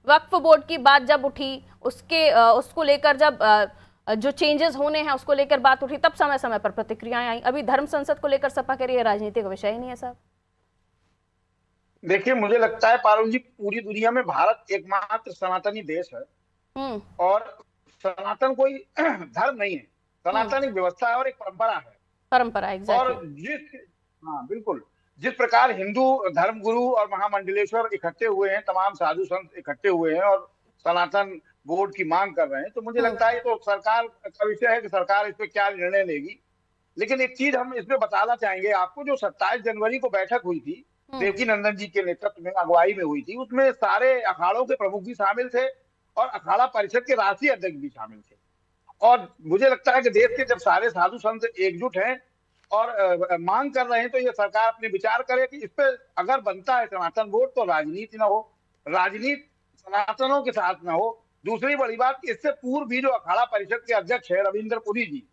वक्फ board की बात जब उठी, उसको लेकर जब जो चेंजेस होने हैं उसको लेकर बात उठी, तब समय समय पर प्रतिक्रियाएं आई। अभी धर्म संसद को लेकर सपा कह रही है राजनीतिक विषय ही नहीं है साहब। देखिए, मुझे लगता है पारुल जी, पूरी दुनिया में भारत एकमात्र सनातनी देश है। हम्म। और सनातन कोई धर्म नहीं है, हम्म। सनातन एक व्यवस्था है और एक परंपरा है। परंपरा, और एग्जैक्टली। हाँ बिल्कुल, जिस प्रकार हिंदू धर्म गुरु और महामंडलेश्वर इकट्ठे हुए हैं, तमाम साधु संत इकट्ठे हुए हैं और सनातन बोर्ड की मांग कर रहे हैं, तो मुझे हम्म। लगता है ये तो सरकार का विषय है कि सरकार इस पे क्या निर्णय लेगी। लेकिन एक चीज हम इसमें बताना चाहेंगे आपको, जो 27 जनवरी को बैठक हुई थी, हम्म। देवकी नंदन जी के नेतृत्व में, अगुवाई में हुई थी, उसमें सारे अखाड़ों के प्रमुख भी शामिल थे और अखाड़ा परिषद के राष्ट्रीय अध्यक्ष भी शामिल थे। और मुझे लगता है कि देश के जब सारे साधु संत एकजुट हैं और मांग कर रहे हैं, तो ये सरकार अपने विचार करे कि इस पे अगर बनता है सनातन बोर्ड, तो राजनीति ना हो, राजनीति सनातनों के साथ ना हो। दूसरी बड़ी बात, इससे पूर्व भी जो अखाड़ा परिषद के अध्यक्ष है रविंद्र पुरी जी,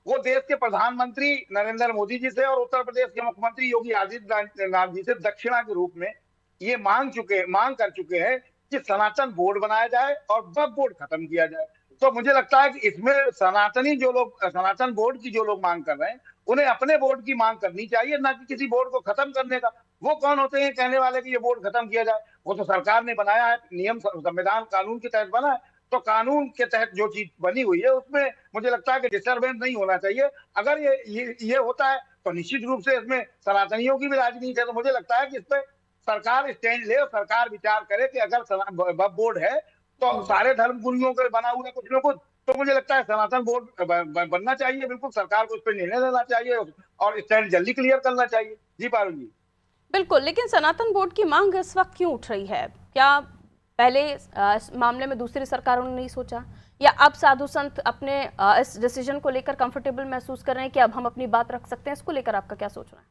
वो देश के प्रधानमंत्री नरेंद्र मोदी जी से और उत्तर प्रदेश के मुख्यमंत्री योगी आदित्यनाथ जी से दक्षिणा के रूप में ये मांग कर चुके हैं कि सनातन बोर्ड बनाया जाए और वक्फ बोर्ड खत्म किया जाए। तो मुझे लगता है कि इसमें सनातनी जो लोग, सनातन बोर्ड की जो लोग मांग कर रहे हैं, उन्हें अपने बोर्ड की मांग करनी चाहिए, ना कि किसी बोर्ड को खत्म करने का। वो कौन होते हैं कहने वाले कि ये बोर्ड खत्म किया जाए? वो तो सरकार ने बनाया है, नियम संविधान कानून के तहत बना है। तो कानून के तहत जो चीज बनी हुई है उसमें मुझे लगता है कि डिस्टर्बेंस नहीं होना चाहिए। अगर ये होता है तो निश्चित रूप से इसमें सनातनियों की भी राजनीति है। तो मुझे लगता है कि इस पर सरकार स्टैंड ले और सरकार विचार करे कि अगर वक्फ बोर्ड है तो सारे धर्म गुरुओं का बना हुआ कुछ ना कुछ, तो मुझे लगता है सनातन बोर्ड बनना चाहिए। बिल्कुल सरकार को इस पर निर्णय लेना चाहिए और स्टैंड जल्दी क्लियर करना चाहिए। जी पारुल जी। बिल्कुल, लेकिन सनातन बोर्ड की मांग इस वक्त क्यों उठ रही है? क्या पहले इस मामले में दूसरी सरकारों ने नहीं सोचा, या अब साधु संत अपने इस डिसीजन को लेकर कंफर्टेबल महसूस कर रहे हैं कि अब हम अपनी बात रख सकते हैं? इसको लेकर आपका क्या सोचना है?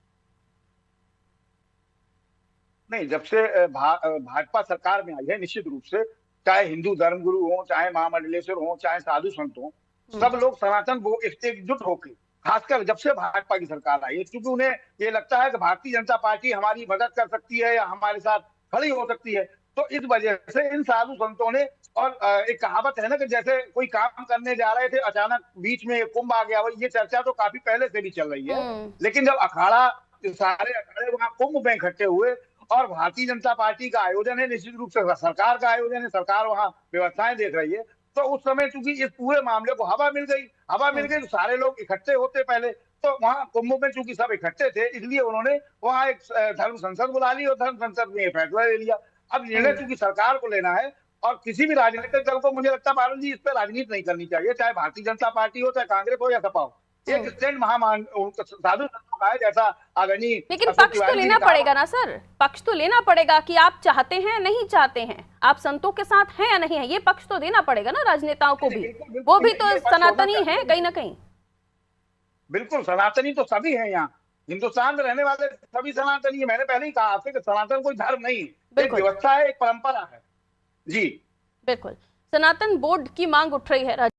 नहीं, जब से भाजपा सरकार में आई है, निश्चित रूप से चाहे हिंदू धर्मगुरु हो, चाहे महामंडलेश्वर हो, चाहे साधु संत हो, हम्म। सब लोग सनातन वो एकजुट होकर, खासकर जब से भाजपा की सरकार आई है, क्योंकि उन्हें ये लगता है कि भारतीय जनता पार्टी हमारी मदद कर सकती है या हमारे साथ खड़ी हो सकती है। तो इस वजह से इन साधु संतों ने, और एक कहावत है ना कि जैसे कोई काम करने जा रहे थे, अचानक बीच में कुंभ आ गया, ये चर्चा तो काफी पहले से भी चल रही है। हम्म। लेकिन जब अखाड़ा, सारे अखाड़े वहां कुंभ में इकट्ठे हुए और भारतीय जनता पार्टी का आयोजन है, निश्चित रूप से सरकार का आयोजन है, सरकार वहां व्यवस्थाएं देख रही है, तो उस समय चूंकि इस पूरे मामले को हवा मिल गई तो सारे लोग इकट्ठे होते पहले। तो वहां कुंभ में चूंकि सब इकट्ठे थे, इसलिए उन्होंने वहां एक धर्म संसद बुला ली और धर्म संसद में ये फैसला ले लिया। अब निर्णय हम्म। चूंकि सरकार को लेना है, और किसी भी राजनीतिक दल को मुझे लगता है पारुल जी, इस पर राजनीति नहीं करनी चाहिए, चाहे भारतीय जनता पार्टी हो, चाहे कांग्रेस हो या सपा हो। एक हम्म। स्टैंड साधु संतों का है, जैसा आदरणीय लेकिन अशोक पक्ष तो तिवारी जी ने लेना कहा। पड़ेगा ना सर, पक्ष तो लेना पड़ेगा कि आप चाहते हैं नहीं चाहते हैं, आप संतों के साथ हैं या नहीं है, ये पक्ष तो देना पड़ेगा ना राजनेताओं को भी। बिल्कुल वो बिल्कुल, भी तो ये पक्ष होना सनातनी है चाहिए। कहीं ना कहीं। बिल्कुल, सनातनी तो सभी हैं यहाँ, हिंदुस्तान में रहने वाले सभी सनातनी है। मैंने पहले ही कहा आपसे कि सनातन कोई धर्म नहीं है, एक बिल्कुल। व्यवस्था है, एक परंपरा है। जी। बिल्कुल। सनातन बोर्ड की मांग उठ रही है।